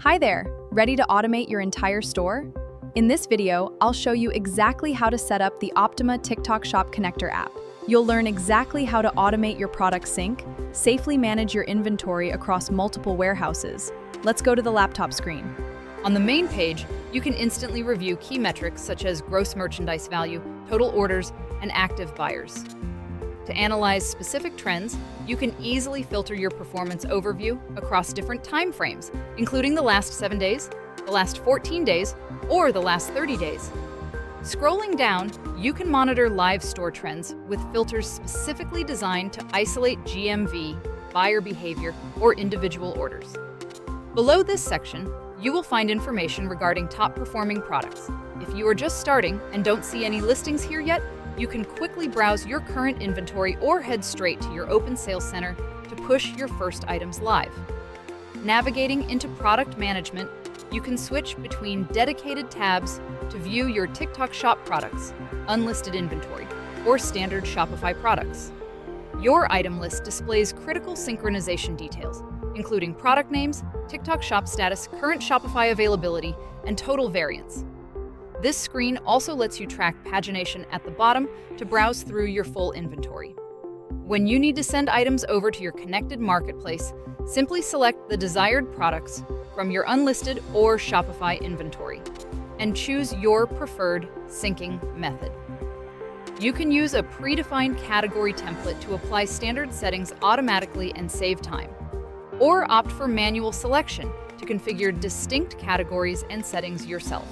Hi there, ready to automate your entire store? In this video, I'll show you exactly how to set up the Optima TikTok Shop Connector app. You'll learn exactly how to automate your product sync, safely manage your inventory across multiple warehouses. Let's go to the laptop screen. On the main page, you can instantly review key metrics such as gross merchandise value, total orders, and active buyers. To analyze specific trends, you can easily filter your performance overview across different time frames, including the last 7 days, the last 14 days, or the last 30 days. Scrolling down, you can monitor live store trends with filters specifically designed to isolate GMV, buyer behavior, or individual orders. Below this section, you will find information regarding top-performing products. If you are just starting and don't see any listings here yet, you can quickly browse your current inventory or head straight to your open sales center to push your first items live. Navigating into product management, you can switch between dedicated tabs to view your TikTok Shop products, unlisted inventory, or standard Shopify products. Your item list displays critical synchronization details, including product names, TikTok Shop status, current Shopify availability, and total variance. This screen also lets you track pagination at the bottom to browse through your full inventory. When you need to send items over to your connected marketplace, simply select the desired products from your unlisted or Shopify inventory and choose your preferred syncing method. You can use a predefined category template to apply standard settings automatically and save time, or opt for manual selection to configure distinct categories and settings yourself.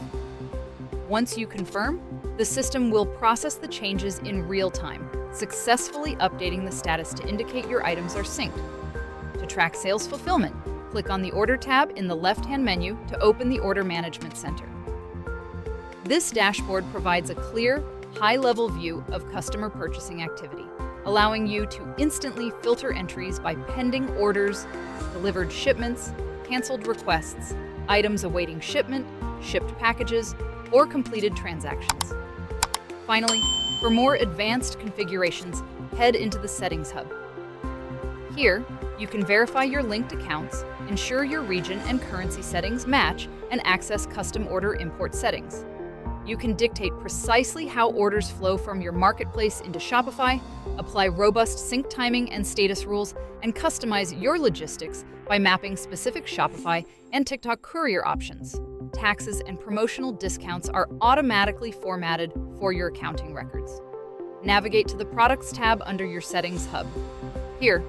Once you confirm, the system will process the changes in real time, successfully updating the status to indicate your items are synced. To track sales fulfillment, click on the Order tab in the left-hand menu to open the Order Management Center. This dashboard provides a clear, high-level view of customer purchasing activity, allowing you to instantly filter entries by pending orders, delivered shipments, canceled requests, items awaiting shipment, shipped packages, or completed transactions. Finally, for more advanced configurations, head into the Settings Hub. Here, you can verify your linked accounts, ensure your region and currency settings match, and access custom order import settings. You can dictate precisely how orders flow from your marketplace into Shopify, apply robust sync timing and status rules, and customize your logistics by mapping specific Shopify and TikTok courier options. Taxes and promotional discounts are automatically formatted for your accounting records. Navigate to the Products tab under your Settings Hub. Here,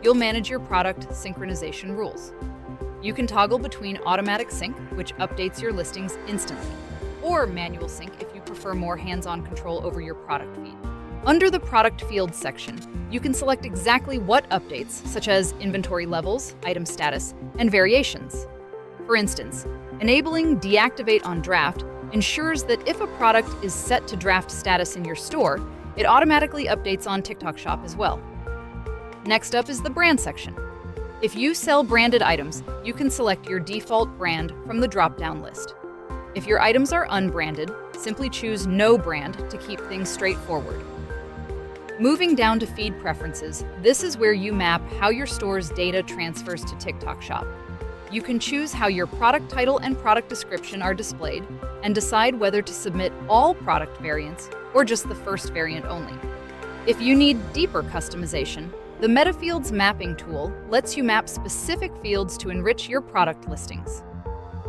you'll manage your product synchronization rules. You can toggle between automatic sync, which updates your listings instantly, or manual sync if you prefer more hands-on control over your product feed. Under the Product Fields section, you can select exactly what updates, such as inventory levels, item status, and variations. For instance, enabling Deactivate on Draft ensures that if a product is set to draft status in your store, it automatically updates on TikTok Shop as well. Next up is the Brand section. If you sell branded items, you can select your default brand from the drop-down list. If your items are unbranded, simply choose No Brand to keep things straightforward. Moving down to Feed Preferences, this is where you map how your store's data transfers to TikTok Shop. You can choose how your product title and product description are displayed and decide whether to submit all product variants or just the first variant only. If you need deeper customization, the MetaFields mapping tool lets you map specific fields to enrich your product listings.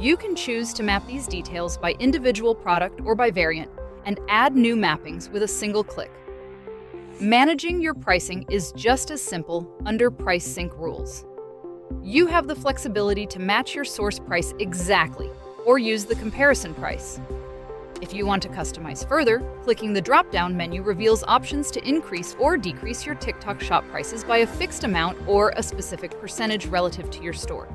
You can choose to map these details by individual product or by variant and add new mappings with a single click. Managing your pricing is just as simple under Price Sync rules. You have the flexibility to match your source price exactly, or use the comparison price. If you want to customize further, clicking the drop-down menu reveals options to increase or decrease your TikTok Shop prices by a fixed amount or a specific percentage relative to your store.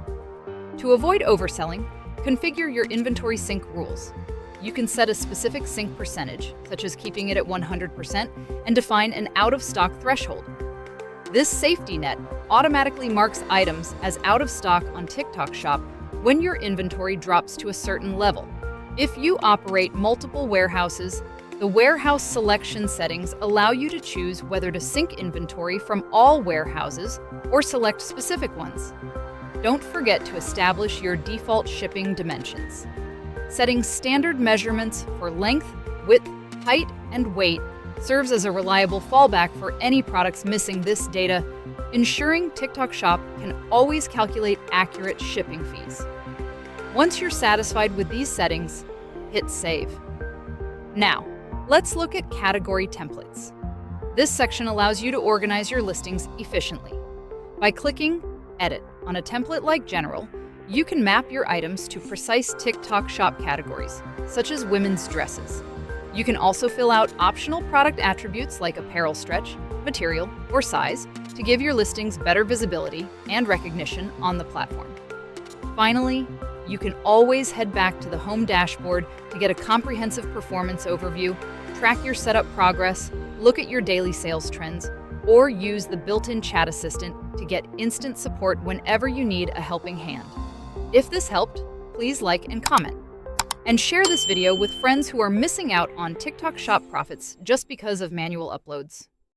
To avoid overselling, configure your inventory sync rules. You can set a specific sync percentage, such as keeping it at 100%, and define an out-of-stock threshold. This safety net automatically marks items as out of stock on TikTok Shop when your inventory drops to a certain level. If you operate multiple warehouses, the warehouse selection settings allow you to choose whether to sync inventory from all warehouses or select specific ones. Don't forget to establish your default shipping dimensions. Setting standard measurements for length, width, height, and weight serves as a reliable fallback for any products missing this data, ensuring TikTok Shop can always calculate accurate shipping fees. Once you're satisfied with these settings, hit Save. Now, let's look at category templates. This section allows you to organize your listings efficiently. By clicking Edit on a template like General, you can map your items to precise TikTok Shop categories, such as women's dresses. You can also fill out optional product attributes like apparel stretch, material, or size to give your listings better visibility and recognition on the platform. Finally, you can always head back to the home dashboard to get a comprehensive performance overview, track your setup progress, look at your daily sales trends, or use the built-in chat assistant to get instant support whenever you need a helping hand. If this helped, please like and comment. And share this video with friends who are missing out on TikTok Shop profits just because of manual uploads.